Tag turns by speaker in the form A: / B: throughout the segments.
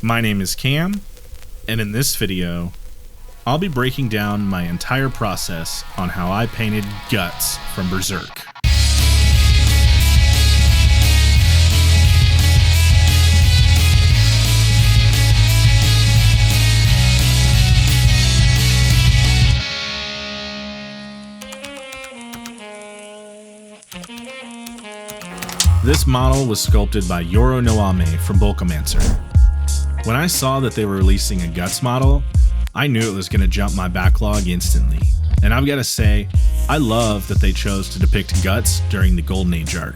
A: My name is Cam, and in this video, I'll be breaking down my entire process on how I painted Guts from Berserk. This model was sculpted by from Bulkamancer. When I saw that they were releasing a Guts model, I knew it was going to jump my backlog instantly. And I've got to say, I love that they chose to depict Guts during the Golden Age arc.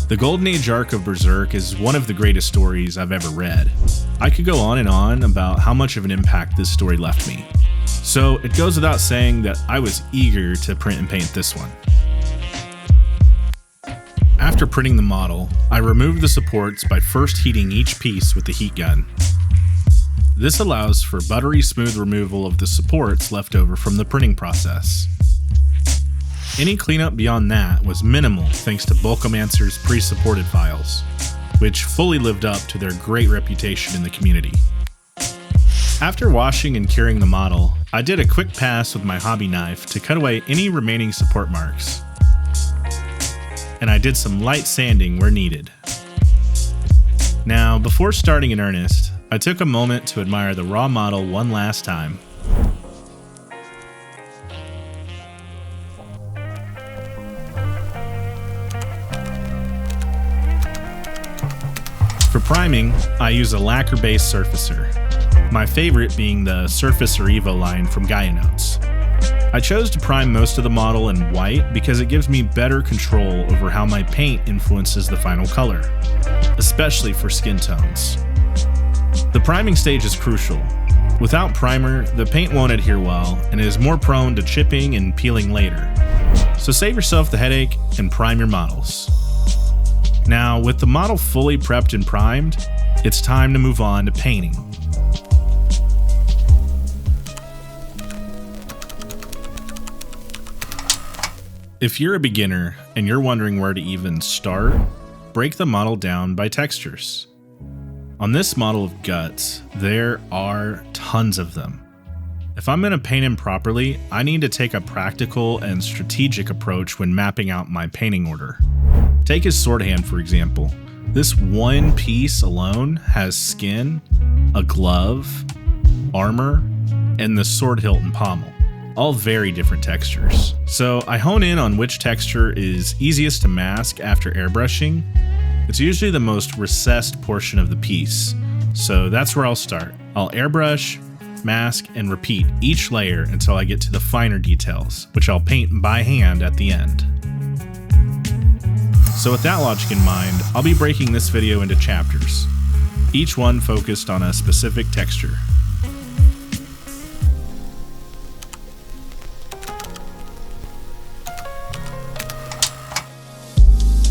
A: The Golden Age arc of Berserk is one of the greatest stories I've ever read. I could go on and on about how much of an impact this story left me. So it goes without saying that I was eager to print and paint this one. After printing the model, I removed the supports by first heating each piece with the heat gun. This allows for buttery smooth removal of the supports left over from the printing process. Any cleanup beyond that was minimal thanks to Bulkamancer's pre-supported files, which fully lived up to their great reputation in the community. After washing and curing the model, I did a quick pass with my hobby knife to cut away any remaining support marks. And I did some light sanding where needed. Now, before starting in earnest, I took a moment to admire the raw model one last time. For priming, I use a lacquer-based surfacer, my favorite being the Surfacer Evo line from Gaia Notes. I chose to prime most of the model in white because it gives me better control over how my paint influences the final color, especially for skin tones. The priming stage is crucial. Without primer, the paint won't adhere well and is more prone to chipping and peeling later. So save yourself the headache and prime your models. Now, with the model fully prepped and primed, it's time to move on to painting. If you're a beginner and you're wondering where to even start, break the model down by textures. On this model of Guts, there are tons of them. If I'm going to paint him properly, I need to take a practical and strategic approach when mapping out my painting order. Take his sword hand for example. This one piece alone has skin, a glove, armor, and the sword hilt and pommel. All very different textures. So I hone in on which texture is easiest to mask after airbrushing. It's usually the most recessed portion of the piece, so that's where I'll start. I'll airbrush, mask, and repeat each layer until I get to the finer details, which I'll paint by hand at the end. So with that logic in mind, I'll be breaking this video into chapters, each one focused on a specific texture.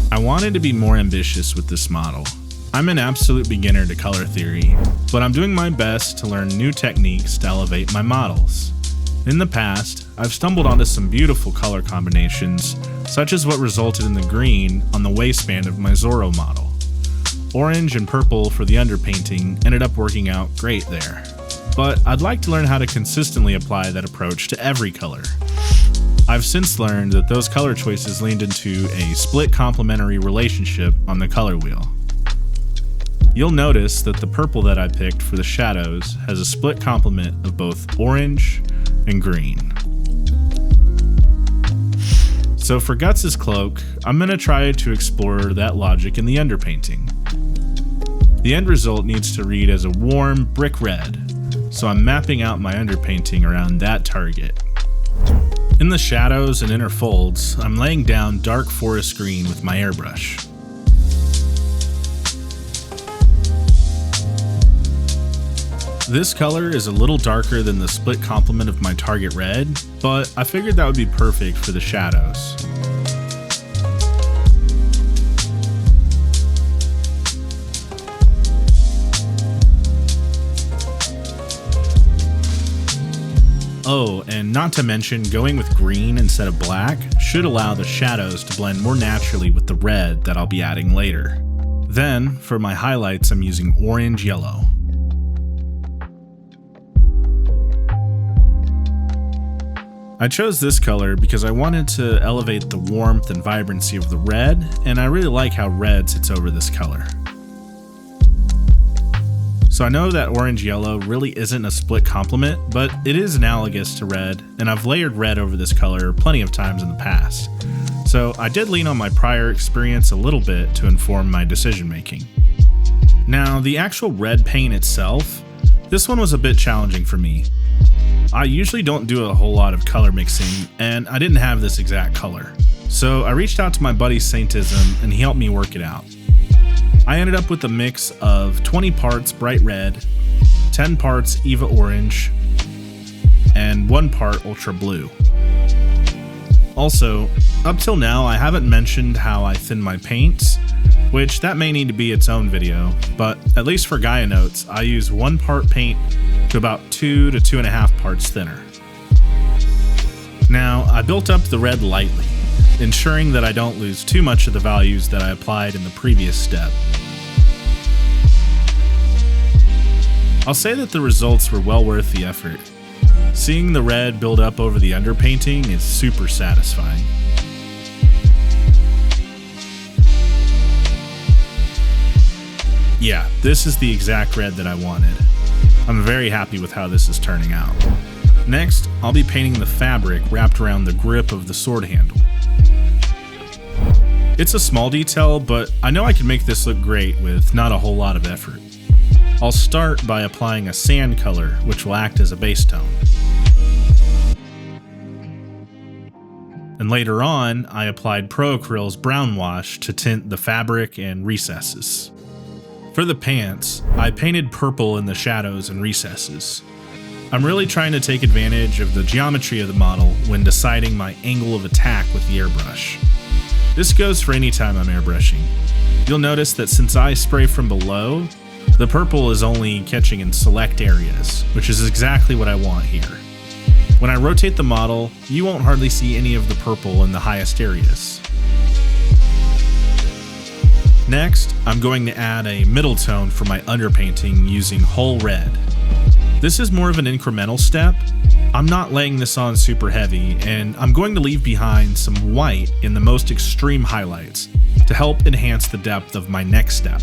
A: I wanted to be more ambitious with this model. I'm an absolute beginner to color theory, but I'm doing my best to learn new techniques to elevate my models. In the past, I've stumbled onto some beautiful color combinations, such as what resulted in the green on the waistband of my Zorro model. Orange and purple for the underpainting ended up working out great there. But I'd like to learn how to consistently apply that approach to every color. I've since learned that those color choices leaned into a split complementary relationship on the color wheel. You'll notice that the purple that I picked for the shadows has a split complement of both orange and green. So for Guts' cloak, I'm going to try to explore that logic in the underpainting. The end result needs to read as a warm brick red, so I'm mapping out my underpainting around that target. In the shadows and inner folds, I'm laying down dark forest green with my airbrush. This color is a little darker than the split complement of my target red, but I figured that would be perfect for the shadows. Oh, and not to mention, going with green instead of black should allow the shadows to blend more naturally with the red that I'll be adding later. Then, for my highlights, I'm using orange yellow. I chose this color because I wanted to elevate the warmth and vibrancy of the red, and I really like how red sits over this color. So I know that orange-yellow really isn't a split complement, but it is analogous to red, and I've layered red over this color plenty of times in the past. So I did lean on my prior experience a little bit to inform my decision making. Now, the actual red paint itself, this one was a bit challenging for me. I usually don't do a whole lot of color mixing, and I didn't have this exact color. So I reached out to my buddy Saintism, and he helped me work it out. I ended up with a mix of 20 parts bright red, 10 parts Eva orange, and 1 part ultra blue. Also, up till now I haven't mentioned how I thin my paints, which that may need to be its own video, but at least for Gaia notes, I use 1 part paint to about 2 to 2.5 parts thinner. Now, I built up the red lightly, ensuring that I don't lose too much of the values that I applied in the previous step. I'll say that the results were well worth the effort. Seeing the red build up over the underpainting is super satisfying. Yeah, this is the exact red that I wanted. I'm very happy with how this is turning out. Next, I'll be painting the fabric wrapped around the grip of the sword handle. It's a small detail, but I know I can make this look great with not a whole lot of effort. I'll start by applying a sand color, which will act as a base tone. And later on, I applied Pro Acryl's brown wash to tint the fabric and recesses. For the pants, I painted purple in the shadows and recesses. I'm really trying to take advantage of the geometry of the model when deciding my angle of attack with the airbrush. This goes for any time I'm airbrushing. You'll notice that since I spray from below, the purple is only catching in select areas, which is exactly what I want here. When I rotate the model, you won't hardly see any of the purple in the highest areas. Next, I'm going to add a middle tone for my underpainting using whole red. This is more of an incremental step. I'm not laying this on super heavy, and I'm going to leave behind some white in the most extreme highlights to help enhance the depth of my next step.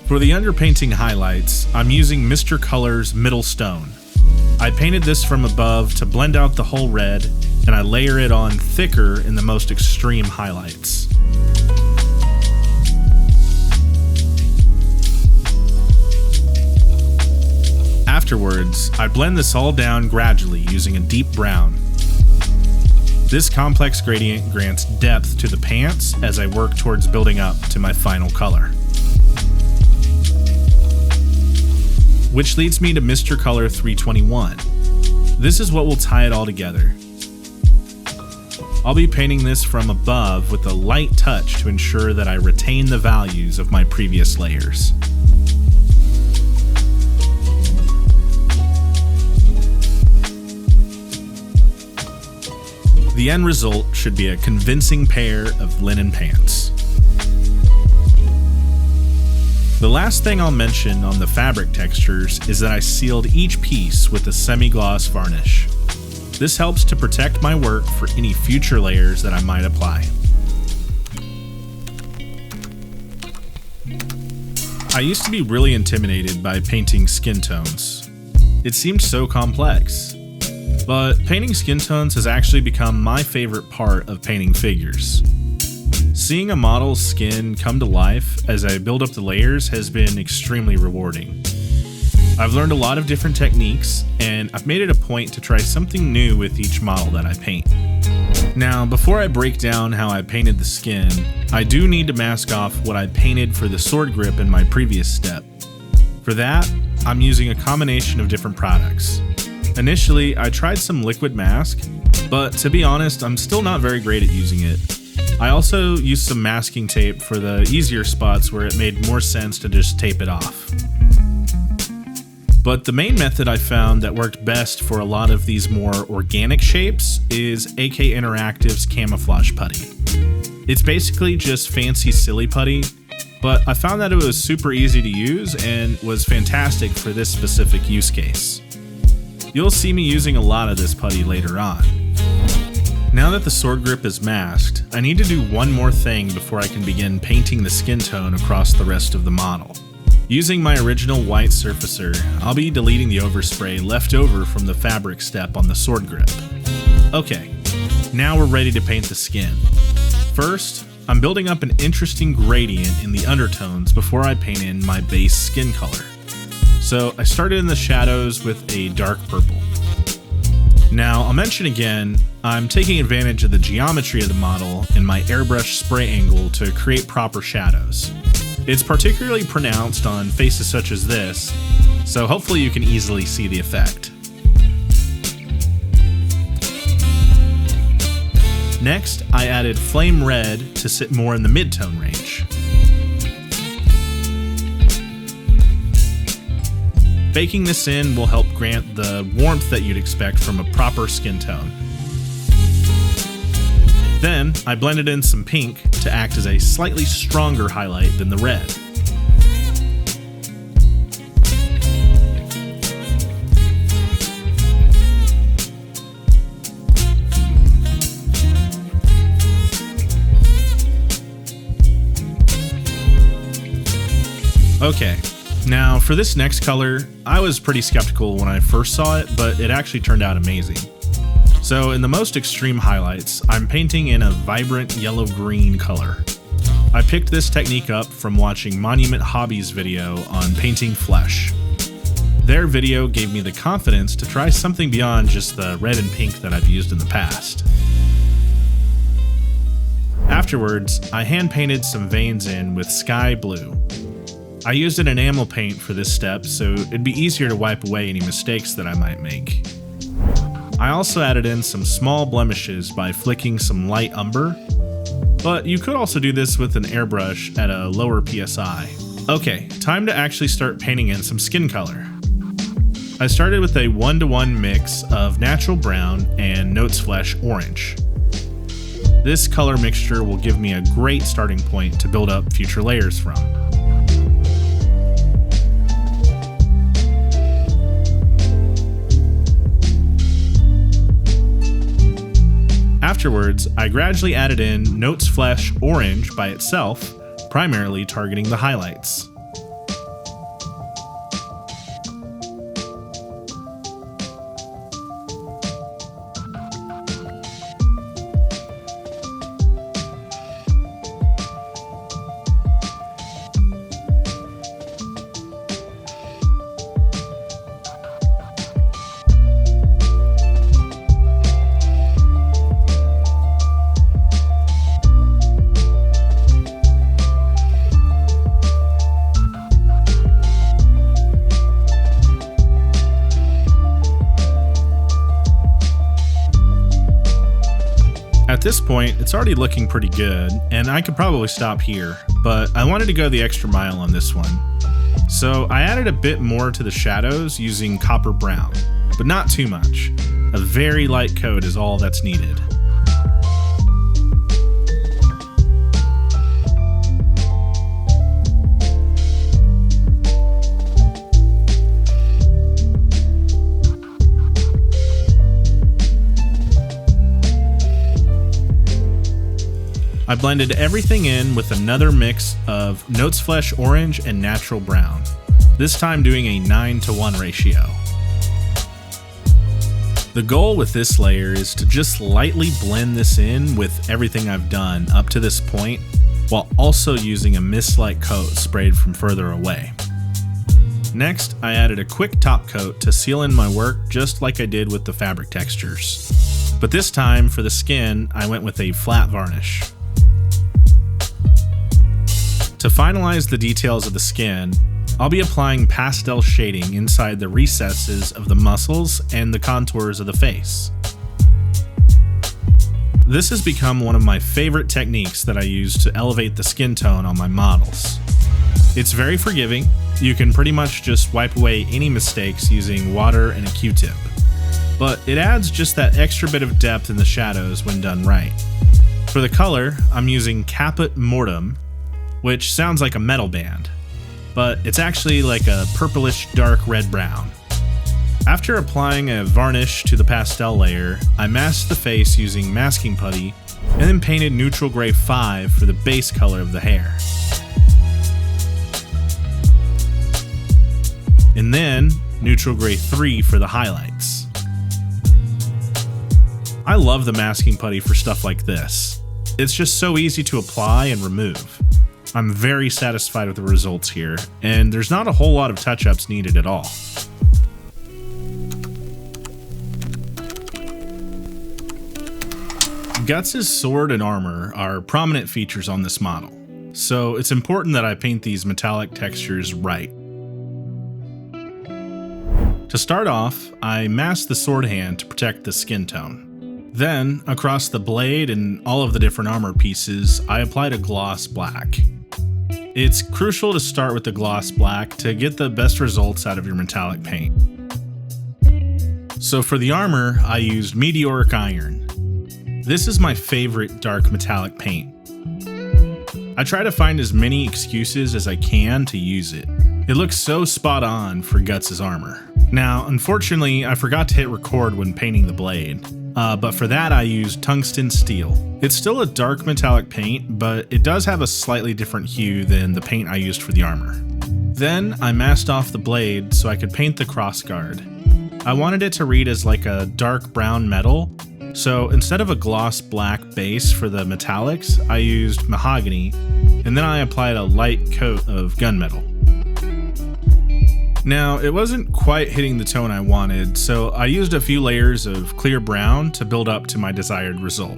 A: For the underpainting highlights, I'm using Mr. Color's Middle Stone. I painted this from above to blend out the whole red, and I layer it on thicker in the most extreme highlights. Afterwards, I blend this all down gradually using a deep brown. This complex gradient grants depth to the pants as I work towards building up to my final color. Which leads me to Mr. Color 321. This is what will tie it all together. I'll be painting this from above with a light touch to ensure that I retain the values of my previous layers. The end result should be a convincing pair of linen pants. The last thing I'll mention on the fabric textures is that I sealed each piece with a semi-gloss varnish. This helps to protect my work for any future layers that I might apply. I used to be really intimidated by painting skin tones. It seemed so complex. But painting skin tones has actually become my favorite part of painting figures. Seeing a model's skin come to life as I build up the layers has been extremely rewarding. I've learned a lot of different techniques, and I've made it a point to try something new with each model that I paint. Now, before I break down how I painted the skin, I do need to mask off what I painted for the sword grip in my previous step. For that, I'm using a combination of different products. Initially, I tried some liquid mask, but to be honest, I'm still not very great at using it. I also used some masking tape for the easier spots where it made more sense to just tape it off. But the main method I found that worked best for a lot of these more organic shapes is AK Interactive's Camouflage Putty. It's basically just fancy silly putty, but I found that it was super easy to use and was fantastic for this specific use case. You'll see me using a lot of this putty later on. Now that the sword grip is masked, I need to do one more thing before I can begin painting the skin tone across the rest of the model. Using my original white surfacer, I'll be deleting the overspray left over from the fabric step on the sword grip. Okay, now we're ready to paint the skin. First, I'm building up an interesting gradient in the undertones before I paint in my base skin color. So I started in the shadows with a dark purple. Now, I'll mention again, I'm taking advantage of the geometry of the model and my airbrush spray angle to create proper shadows. It's particularly pronounced on faces such as this, so hopefully you can easily see the effect. Next, I added flame red to sit more in the mid-tone range. Baking this in will help grant the warmth that you'd expect from a proper skin tone. Then, I blended in some pink to act as a slightly stronger highlight than the red. Okay, now for this next color, I was pretty skeptical when I first saw it, but it actually turned out amazing. So in the most extreme highlights, I'm painting in a vibrant yellow-green color. I picked this technique up from watching Monument Hobby's video on painting flesh. Their video gave me the confidence to try something beyond just the red and pink that I've used in the past. Afterwards, I hand-painted some veins in with sky blue. I used an enamel paint for this step, so it'd be easier to wipe away any mistakes that I might make. I also added in some small blemishes by flicking some light umber, but you could also do this with an airbrush at a lower PSI. Okay, time to actually start painting in some skin color. I started with a 1-to-1 mix of natural brown and Notes Flesh orange. This color mixture will give me a great starting point to build up future layers from. Afterwards, I gradually added in Notes Flesh orange by itself, primarily targeting the highlights. At this point, it's already looking pretty good, and I could probably stop here, but I wanted to go the extra mile on this one. So I added a bit more to the shadows using copper brown, but not too much. A very light coat is all that's needed. I blended everything in with another mix of Notes Flesh orange and natural brown, this time doing a 9-to-1 ratio. The goal with this layer is to just lightly blend this in with everything I've done up to this point, while also using a mist-like coat sprayed from further away. Next, I added a quick top coat to seal in my work just like I did with the fabric textures. But this time, for the skin, I went with a flat varnish. To finalize the details of the skin, I'll be applying pastel shading inside the recesses of the muscles and the contours of the face. This has become one of my favorite techniques that I use to elevate the skin tone on my models. It's very forgiving. You can pretty much just wipe away any mistakes using water and a Q-tip. But it adds just that extra bit of depth in the shadows when done right. For the color, I'm using Caput Mortem, which sounds like a metal band, but it's actually like a purplish dark red-brown. After applying a varnish to the pastel layer, I masked the face using masking putty and then painted neutral gray 5 for the base color of the hair. And then neutral gray 3 for the highlights. I love the masking putty for stuff like this. It's just so easy to apply and remove. I'm very satisfied with the results here, and there's not a whole lot of touch-ups needed at all. Guts' sword and armor are prominent features on this model, so it's important that I paint these metallic textures right. To start off, I masked the sword hand to protect the skin tone. Then, across the blade and all of the different armor pieces, I applied a gloss black. It's crucial to start with the gloss black to get the best results out of your metallic paint. So for the armor, I used meteoric iron. This is my favorite dark metallic paint. I try to find as many excuses as I can to use it. It looks so spot on for Guts' armor. Now, unfortunately, I forgot to hit record when painting the blade, but for that I used tungsten steel. It's still a dark metallic paint, but it does have a slightly different hue than the paint I used for the armor. Then I masked off the blade so I could paint the crossguard. I wanted it to read as like a dark brown metal, so instead of a gloss black base for the metallics, I used mahogany, and then I applied a light coat of gunmetal. Now, it wasn't quite hitting the tone I wanted, so I used a few layers of clear brown to build up to my desired result.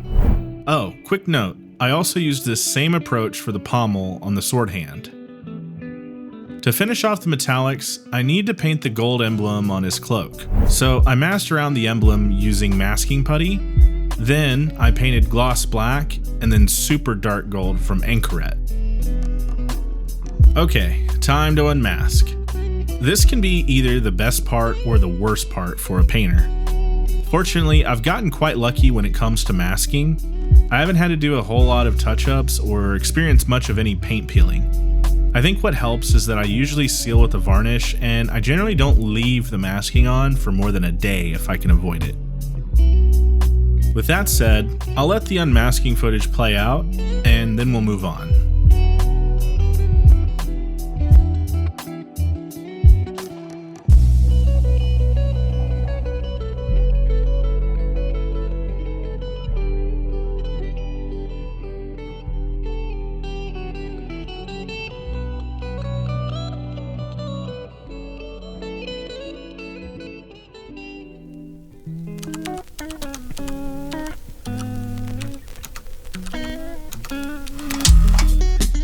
A: Oh, quick note, I also used this same approach for the pommel on the sword hand. To finish off the metallics, I need to paint the gold emblem on his cloak. So I masked around the emblem using masking putty, then I painted gloss black and then super dark gold from Anchoret. Okay, time to unmask. This can be either the best part or the worst part for a painter. Fortunately, I've gotten quite lucky when it comes to masking. I haven't had to do a whole lot of touch-ups or experience much of any paint peeling. I think what helps is that I usually seal with a varnish, and I generally don't leave the masking on for more than a day if I can avoid it. With that said, I'll let the unmasking footage play out, and then we'll move on.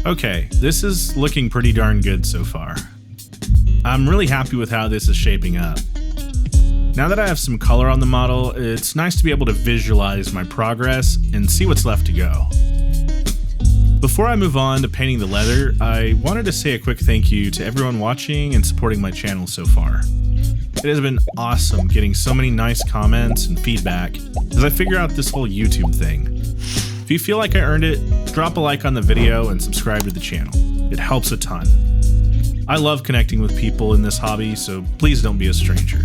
A: Okay, this is looking pretty darn good so far. I'm really happy with how this is shaping up. Now that I have some color on the model, it's nice to be able to visualize my progress and see what's left to go. Before I move on to painting the leather, I wanted to say a quick thank you to everyone watching and supporting my channel so far. It has been awesome getting so many nice comments and feedback as I figure out this whole YouTube thing. If you feel like I earned it, drop a like on the video and subscribe to the channel. It helps a ton. I love connecting with people in this hobby, so please don't be a stranger.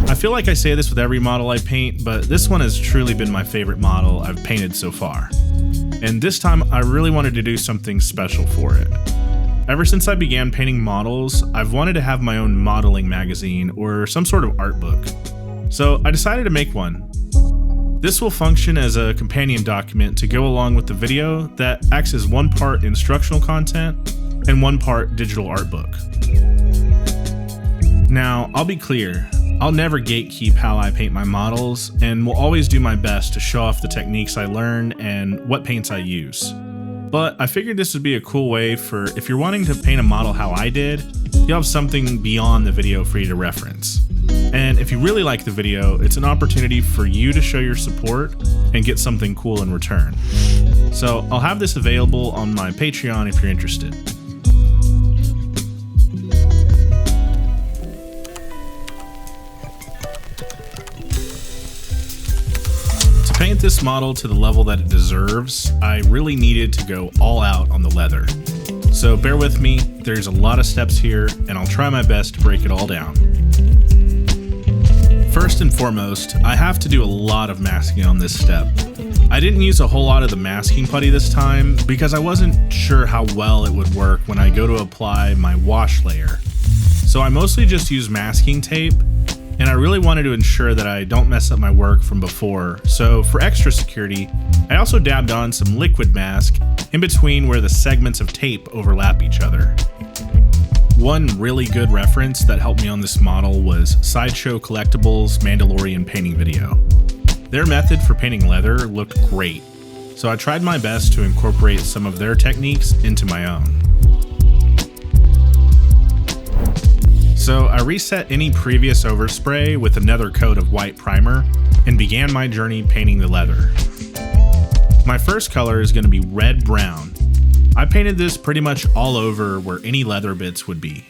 A: I feel like I say this with every model I paint, but this one has truly been my favorite model I've painted so far. And this time I really wanted to do something special for it. Ever since I began painting models, I've wanted to have my own modeling magazine or some sort of art book. So I decided to make one. This will function as a companion document to go along with the video that acts as one part instructional content and one part digital art book. Now, I'll be clear, I'll never gatekeep how I paint my models and will always do my best to show off the techniques I learn and what paints I use. But I figured this would be a cool way for if you're wanting to paint a model how I did, you'll have something beyond the video for you to reference. And if you really like the video, it's an opportunity for you to show your support and get something cool in return. So I'll have this available on my Patreon if you're interested. To paint this model to the level that it deserves, I really needed to go all out on the leather. So bear with me, there's a lot of steps here, and I'll try my best to break it all down. First and foremost, I have to do a lot of masking on this step. I didn't use a whole lot of the masking putty this time because I wasn't sure how well it would work when I go to apply my wash layer. So I mostly just use masking tape, and I really wanted to ensure that I don't mess up my work from before. So for extra security, I also dabbed on some liquid mask in between where the segments of tape overlap each other. One really good reference that helped me on this model was Sideshow Collectibles' Mandalorian painting video. Their method for painting leather looked great, so I tried my best to incorporate some of their techniques into my own. So I reset any previous overspray with another coat of white primer and began my journey painting the leather. My first color is going to be red-brown. I painted this pretty much all over where any leather bits would be.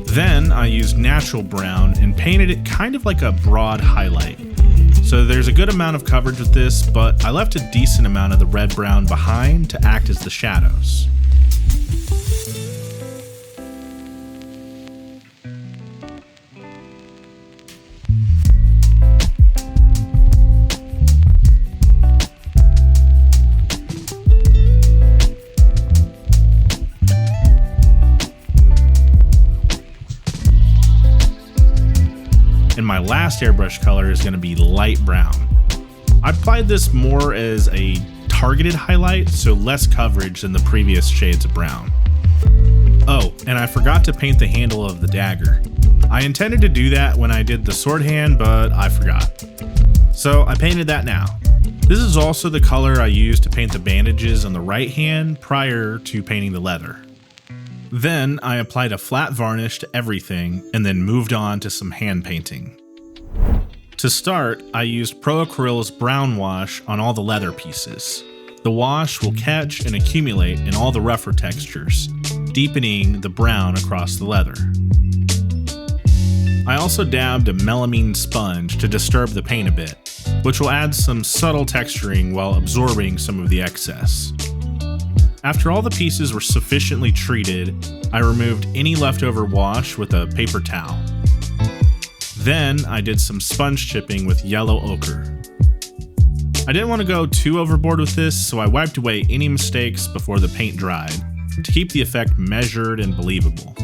A: Then I used natural brown and painted it kind of like a broad highlight. So there's a good amount of coverage with this, but I left a decent amount of the red-brown behind to act as the shadows. And my last airbrush color is going to be light brown. I applied this more as a targeted highlight, so less coverage than the previous shades of brown. Oh, and I forgot to paint the handle of the dagger. I intended to do that when I did the sword hand, but I forgot. So I painted that now. This is also the color I used to paint the bandages on the right hand prior to painting the leather. Then I applied a flat varnish to everything and then moved on to some hand painting. To start, I used Pro Acryl's brown wash on all the leather pieces. The wash will catch and accumulate in all the rougher textures, deepening the brown across the leather. I also dabbed a melamine sponge to disturb the paint a bit, which will add some subtle texturing while absorbing some of the excess. After all the pieces were sufficiently treated, I removed any leftover wash with a paper towel. Then I did some sponge chipping with yellow ochre. I didn't want to go too overboard with this, so I wiped away any mistakes before the paint dried, to keep the effect measured and believable.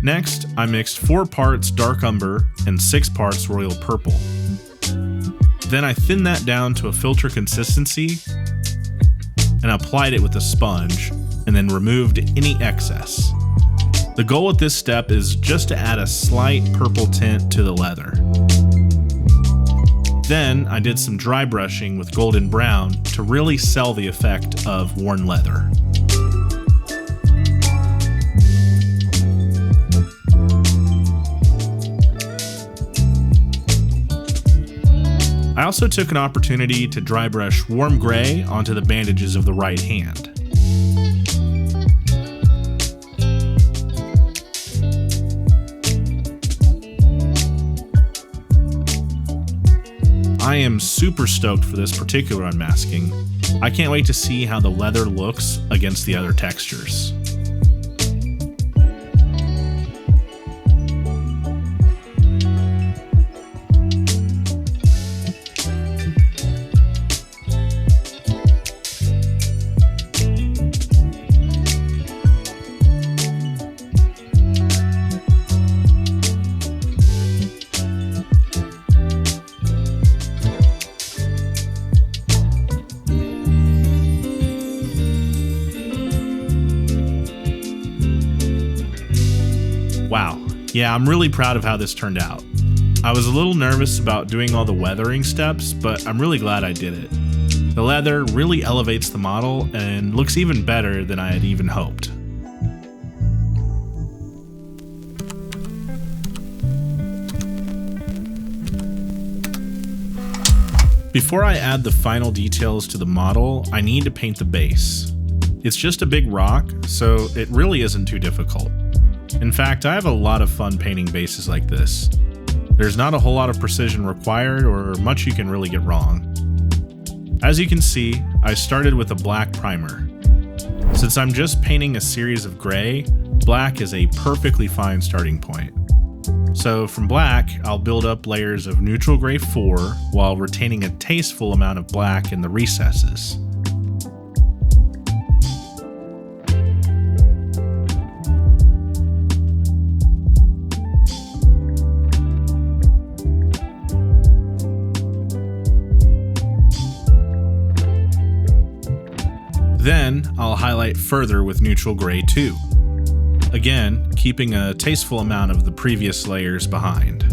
A: Next, I mixed 4 parts dark umber and 6 parts royal purple. Then I thinned that down to a filter consistency and applied it with a sponge, and then removed any excess. The goal with this step is just to add a slight purple tint to the leather. Then I did some dry brushing with golden brown to really sell the effect of worn leather. I also took an opportunity to dry brush warm gray onto the bandages of the right hand. I am super stoked for this particular unmasking. I can't wait to see how the leather looks against the other textures. Wow, yeah, I'm really proud of how this turned out. I was a little nervous about doing all the weathering steps, but I'm really glad I did it. The leather really elevates the model and looks even better than I had even hoped. Before I add the final details to the model, I need to paint the base. It's just a big rock, so it really isn't too difficult. In fact, I have a lot of fun painting bases like this. There's not a whole lot of precision required or much you can really get wrong. As you can see, I started with a black primer. Since I'm just painting a series of gray, black is a perfectly fine starting point. So from black, I'll build up layers of neutral gray 4 while retaining a tasteful amount of black in the recesses. Then I'll highlight further with neutral gray 2. Again, keeping a tasteful amount of the previous layers behind.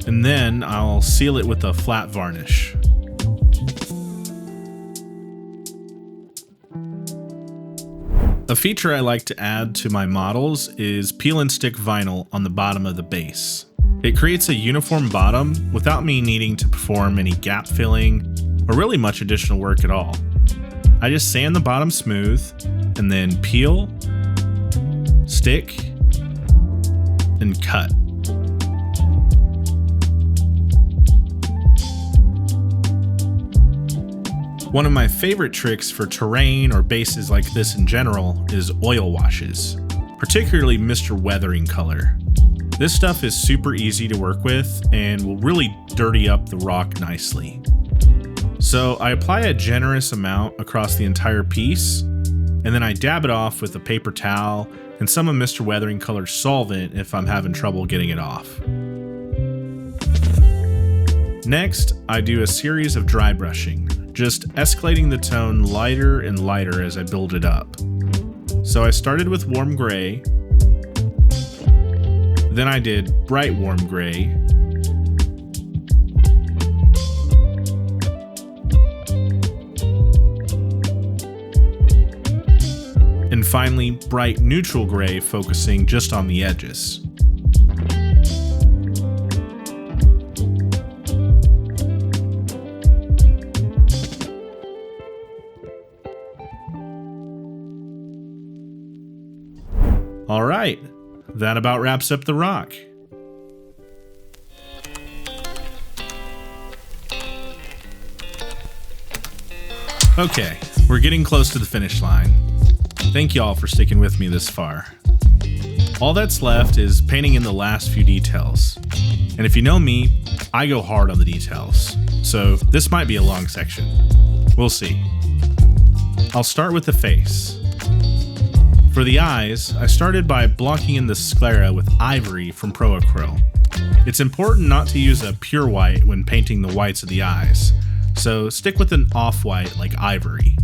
A: And then I'll seal it with a flat varnish. A feature I like to add to my models is peel and stick vinyl on the bottom of the base. It creates a uniform bottom without me needing to perform any gap filling or really much additional work at all. I just sand the bottom smooth and then peel, stick, and cut. One of my favorite tricks for terrain or bases like this in general is oil washes, particularly Mr. Weathering color. This stuff is super easy to work with and will really dirty up the rock nicely. So I apply a generous amount across the entire piece, and then I dab it off with a paper towel and some of Mr. Weathering color solvent if I'm having trouble getting it off. Next, I do a series of dry brushing, just escalating the tone lighter and lighter as I build it up. So I started with warm gray, then I did bright warm gray, and finally bright neutral gray, focusing just on the edges. Alright, that about wraps up the rock. Okay, we're getting close to the finish line. Thank y'all for sticking with me this far. All that's left is painting in the last few details. And if you know me, I go hard on the details, so this might be a long section. We'll see. I'll start with the face. For the eyes, I started by blocking in the sclera with ivory from Pro Acryl. It's important not to use a pure white when painting the whites of the eyes, so stick with an off-white like ivory.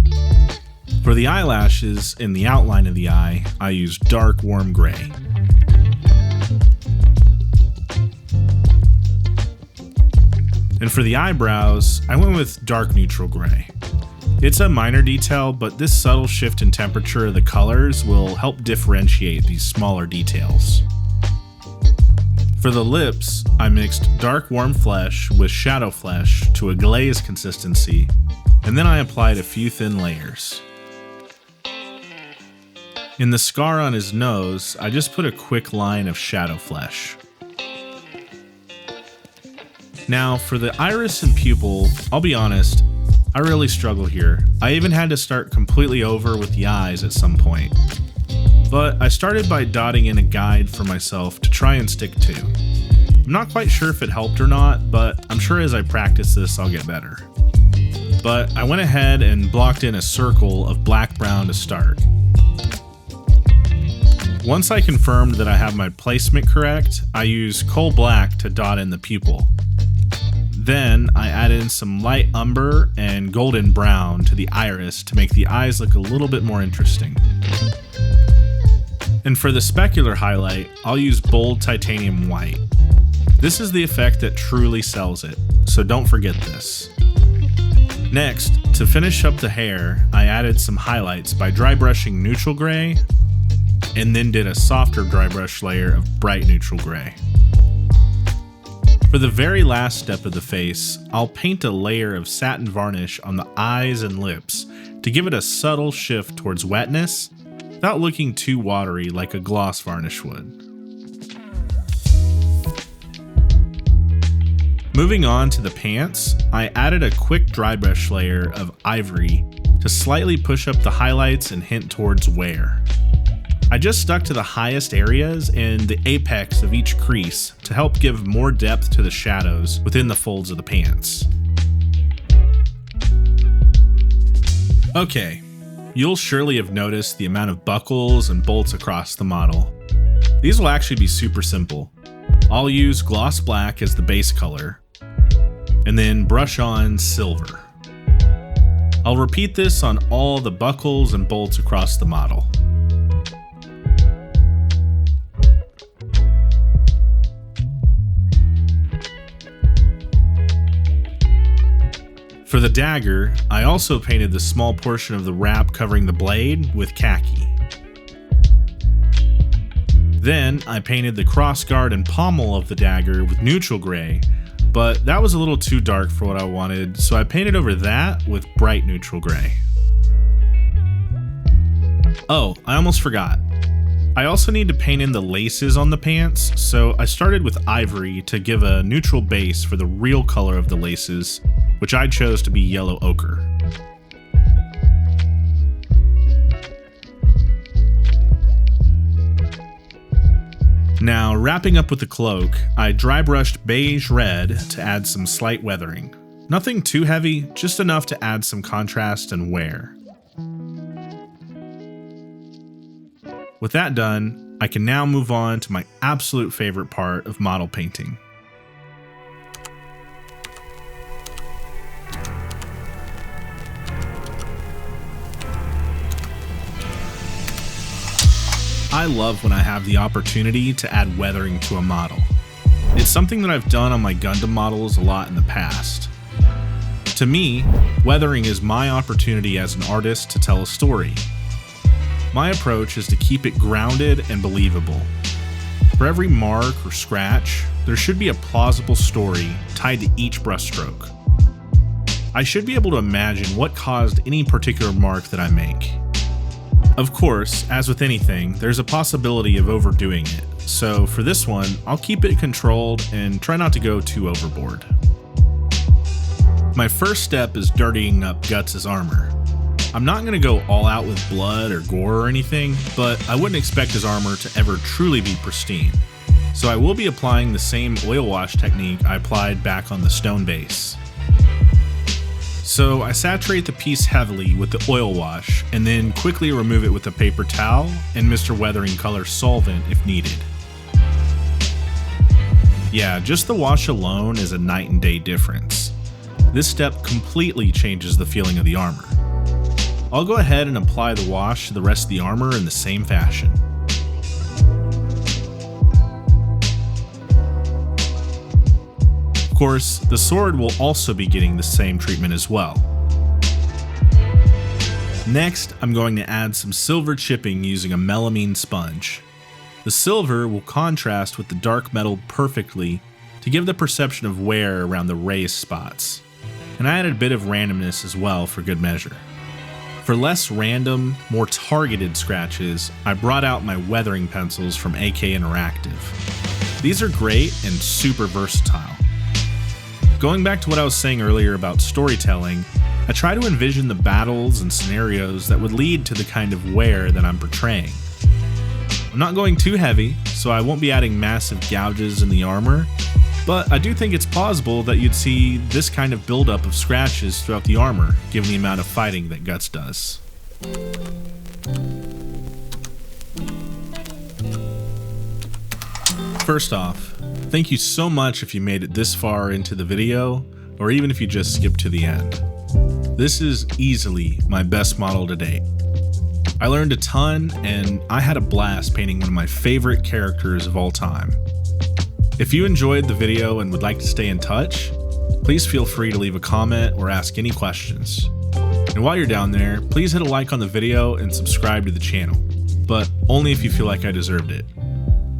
A: For the eyelashes in the outline of the eye, I use dark warm gray. And for the eyebrows, I went with dark neutral gray. It's a minor detail, but this subtle shift in temperature of the colors will help differentiate these smaller details. For the lips, I mixed dark warm flesh with shadow flesh to a glaze consistency, and then I applied a few thin layers. In the scar on his nose, I just put a quick line of shadow flesh. Now, for the iris and pupil, I'll be honest, I really struggle here. I even had to start completely over with the eyes at some point. But I started by dotting in a guide for myself to try and stick to. I'm not quite sure if it helped or not, but I'm sure as I practice this I'll get better. But I went ahead and blocked in a circle of black-brown to start. Once I confirmed that I have my placement correct, I use coal black to dot in the pupil. Then I add in some light umber and golden brown to the iris to make the eyes look a little bit more interesting. And for the specular highlight, I'll use bold titanium white. This is the effect that truly sells it, so don't forget this. Next, to finish up the hair, I added some highlights by dry brushing neutral gray, and then did a softer dry brush layer of bright neutral gray. For the very last step of the face, I'll paint a layer of satin varnish on the eyes and lips to give it a subtle shift towards wetness, without looking too watery like a gloss varnish would. Moving on to the pants, I added a quick dry brush layer of ivory to slightly push up the highlights and hint towards wear. I just stuck to the highest areas and the apex of each crease to help give more depth to the shadows within the folds of the pants. Okay, you'll surely have noticed the amount of buckles and bolts across the model. These will actually be super simple. I'll use gloss black as the base color, and then brush on silver. I'll repeat this on all the buckles and bolts across the model. For the dagger, I also painted the small portion of the wrap covering the blade with khaki. Then I painted the crossguard and pommel of the dagger with neutral gray, but that was a little too dark for what I wanted, so I painted over that with bright neutral gray. Oh, I almost forgot. I also need to paint in the laces on the pants, so I started with ivory to give a neutral base for the real color of the laces, which I chose to be yellow ochre. Now, wrapping up with the cloak, I dry brushed beige red to add some slight weathering. Nothing too heavy, just enough to add some contrast and wear. With that done, I can now move on to my absolute favorite part of model painting. I love when I have the opportunity to add weathering to a model. It's something that I've done on my Gundam models a lot in the past. To me, weathering is my opportunity as an artist to tell a story. My approach is to keep it grounded and believable. For every mark or scratch, there should be a plausible story tied to each brushstroke. I should be able to imagine what caused any particular mark that I make. Of course, as with anything, there's a possibility of overdoing it, so for this one, I'll keep it controlled and try not to go too overboard. My first step is dirtying up Guts' armor. I'm not going to go all out with blood or gore or anything, but I wouldn't expect his armor to ever truly be pristine, so I will be applying the same oil wash technique I applied back on the stone base. So I saturate the piece heavily with the oil wash and then quickly remove it with a paper towel and Mr. Weathering Color solvent if needed. Yeah, just the wash alone is a night and day difference. This step completely changes the feeling of the armor. I'll go ahead and apply the wash to the rest of the armor in the same fashion. Of course, the sword will also be getting the same treatment as well. Next, I'm going to add some silver chipping using a melamine sponge. The silver will contrast with the dark metal perfectly to give the perception of wear around the raised spots. And I added a bit of randomness as well for good measure. For less random, more targeted scratches, I brought out my weathering pencils from AK Interactive. These are great and super versatile. Going back to what I was saying earlier about storytelling, I try to envision the battles and scenarios that would lead to the kind of wear that I'm portraying. I'm not going too heavy, so I won't be adding massive gouges in the armor, but I do think it's plausible that you'd see this kind of buildup of scratches throughout the armor, given the amount of fighting that Guts does. First off, thank you so much if you made it this far into the video, or even if you just skipped to the end. This is easily my best model to date. I learned a ton, and I had a blast painting one of my favorite characters of all time. If you enjoyed the video and would like to stay in touch, please feel free to leave a comment or ask any questions. And while you're down there, please hit a like on the video and subscribe to the channel, but only if you feel like I deserved it.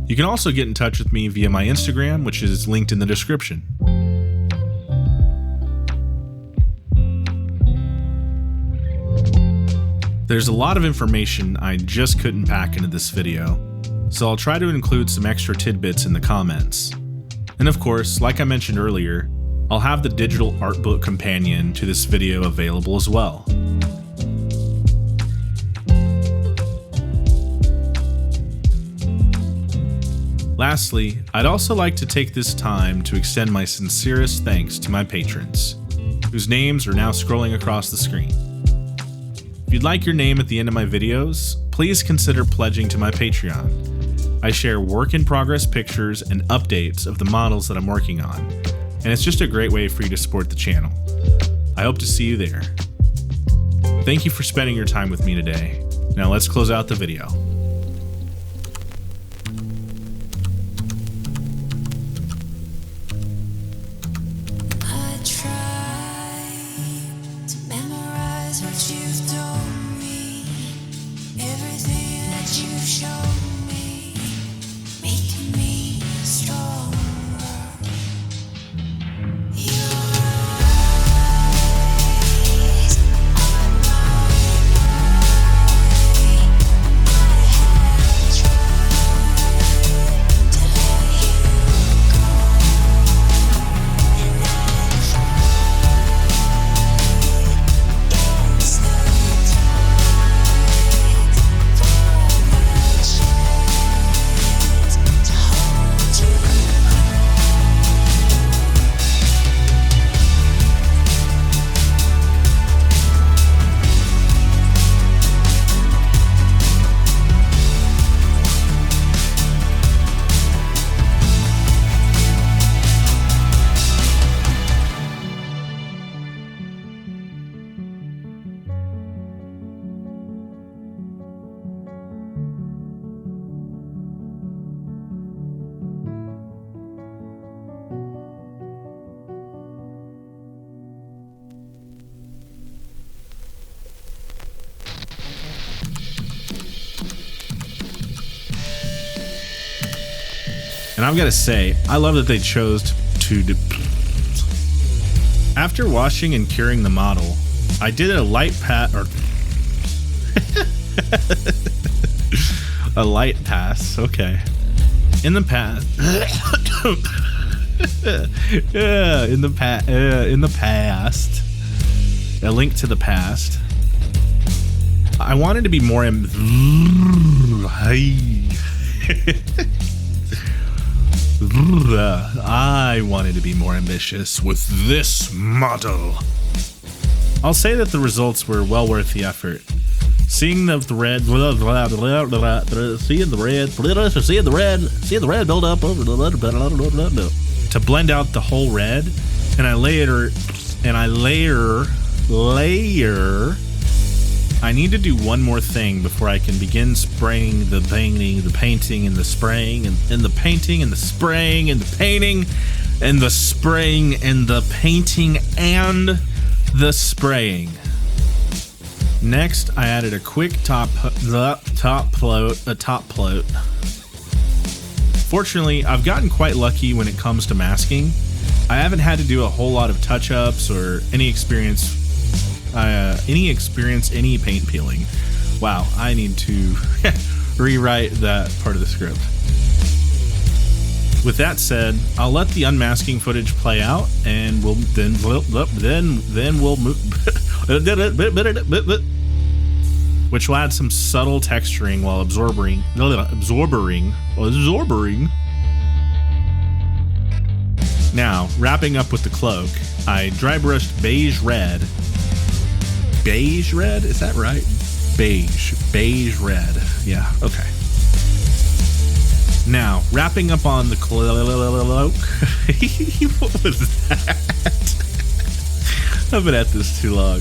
A: You can also get in touch with me via my Instagram, which is linked in the description. There's a lot of information I just couldn't pack into this video, so I'll try to include some extra tidbits in the comments. And of course, like I mentioned earlier, I'll have the digital art book companion to this video available as well. Lastly, I'd also like to take this time to extend my sincerest thanks to my patrons, whose names are now scrolling across the screen. If you'd like your name at the end of my videos, please consider pledging to my Patreon. I share work-in-progress pictures and updates of the models that I'm working on, and it's just a great way for you to support the channel. I hope to see you there. Thank you for spending your time with me today. Now let's close out the video. And I've got to say, I love that they chose to after washing and curing the model, I did a light a light pass, okay. In the past, in the past, a link to the past. I wanted to be more I wanted to be more ambitious with this model. I'll say that the results were well worth the effort. Seeing the red build up over to blend out the whole red, and I layer. I need to do one more thing before I can begin spraying the painting, the painting, and the spraying, and the painting, and the spraying, and the painting, and the spraying, and the painting, and the spraying. Next, I added a quick top float. Fortunately, I've gotten quite lucky when it comes to masking. I haven't had to do a whole lot of touch-ups or any experience paint peeling. Wow, I need to rewrite that part of the script. With that said, I'll let the unmasking footage play out, and we'll move, which will add some subtle texturing while absorbing. Now, wrapping up with the cloak, I dry brushed beige red. Beige red? Is that right? Beige red. Yeah, okay. Now, wrapping up on the cloak. What was that? I've been at this too long.